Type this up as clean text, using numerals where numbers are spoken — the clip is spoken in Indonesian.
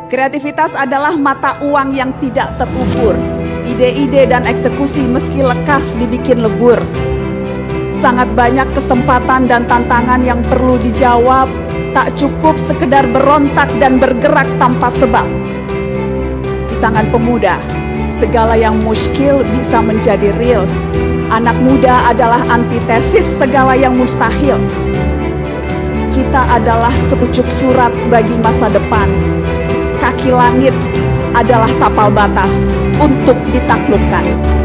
Kreativitas adalah mata uang yang tidak terukur. Ide-ide dan eksekusi meski lekas dibikin lebur. Sangat banyak kesempatan dan tantangan yang perlu dijawab. Tak cukup sekedar berontak dan bergerak tanpa sebab. Di tangan pemuda, segala yang muskil bisa menjadi real. Anak muda adalah antitesis segala yang mustahil. Kita adalah sepucuk surat bagi masa depan. Kaki langit adalah tapal batas untuk ditaklukkan.